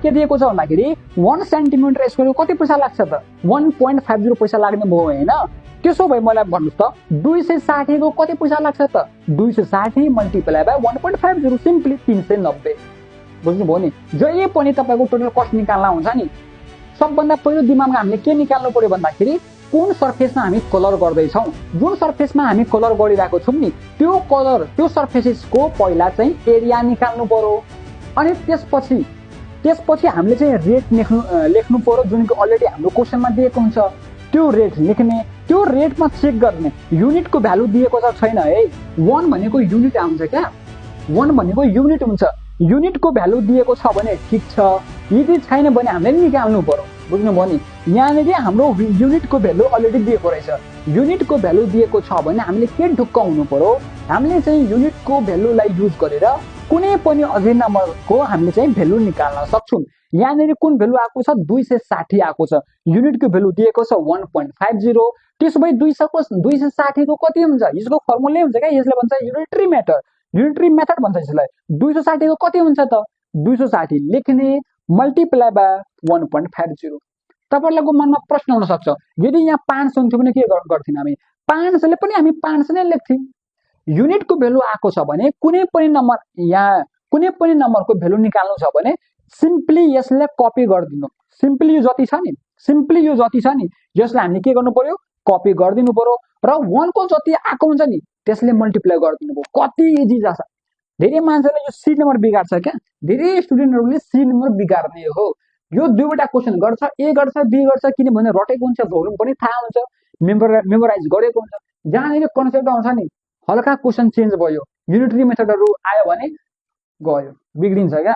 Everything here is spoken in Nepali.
के दिएको छ भन्दाखेरि 1 सेन्टिमिटर स्क्वायरको कति पैसा लाग्छ त 1.50 पैसा लाग्ने भयो हैन। त्यसो भए मलाई भन्नुस् त 260 को कति पैसा लाग्छ त 260 मल्टिप्लाई बाइ 1.50 सिम्पली 390। बुझ्नुभयो नि। जहिले पनि तपाईको टोटल कस्ट निकाल्न हुन्छ नि सबभन्दा पहिलो दिमागमा हामीले के निकाल्नु पर्यो भन्दाखेरि कुन सर्फेसमा हामी कलर गर्दै छौं, जुन सर्फेसमा हामी कलर गरिरहेको छौं नि त्यो कलर त्यो सर्फेसको पहिला चाहिँ एरिया निकाल्नु पर्यो। अनि त्यसपछि हामीले चाहिँ रेट लेख्नु पर्यो जुन कि अलरेडी हाम्रो क्वेशनमा दिएको हुन्छ। त्यो रेट लेख्ने, त्यो रेटमा चेक गर्ने युनिटको भ्यालु दिएको छ छैन है। 1 भनेको युनिट आउँछ क्या, 1 भनेको युनिट हुन्छ। युनिटको भ्यालु दिएको छ भने ठीक छ, यदि छैन भने हामीले निकाल्नु पर्यो। बुझ्नुभयो नि। यहाँनिर हाम्रो युनिटको भ्यालु अलरेडी दिएको रहेछ। युनिटको भ्यालु दिएको छ भने हामीले के ढुक्क हुनु पर्यो, हामीले चाहिँ युनिटको भ्यालुलाई युज गरेर कुनै पनि अझै नम्बरको हामीले चाहिँ भ्यालु निकाल्न सक्छौं। यहाँनिर कुन भ्यालु आएको छ 260 आएको छ, युनिटको भ्यालु दिएको छ 1.50। त्यसो भए 260 को कति हुन्छ, यसको फर्मुलै हुन्छ क्या, यसले भन्छ युनिटरी मेथड भन्छ यसलाई। 260 को कति हुन्छ त 260 लेख्ने मल्टिप्लाई बाइ 1.50। तपाईहरुको मनमा प्रश्न हुन सक्छ यदि यहाँ 500 हुन्थ्यो भने के गर्थ्यौं हामी, 500 ले पनि हामी 500 नै लेख्थ्यौं। युनिटको भ्यालु आएको छ भने कुनै पनि नम्बरको भ्यालु निकाल्नु छ भने सिम्पली यसलाई कपी गरिदिनु। सिम्पली यो जति छ नि यसलाई हामीले के गर्नु पर्यो, कपी गरिदिनु पर्यो र 1 को जति आएको हुन्छ नि त्यसले मल्टिप्लाई गरिदिनु पर्यो। कति इजी छ। धेरै मान्छेले यो सी नम्बर बिगाड्छ क्या, धेरै स्टुडेन्टहरुले सी नम्बर बिगाड्ने हो। यो दुईवटा क्वेशन गर्छ, ए गर्छ बी गर्छ, किनभने रटेको हुन्छ, भोल्युम पनि थाहा हुन्छ, मेमोराइज गरेको हुन्छ। जहाँनिर कन्सेप्ट आउँछ नि हल्का क्वेशन चेन्ज भयो, युनिटरी मेथडहरु आयो भने गयो, बिग्रिन्छ क्या।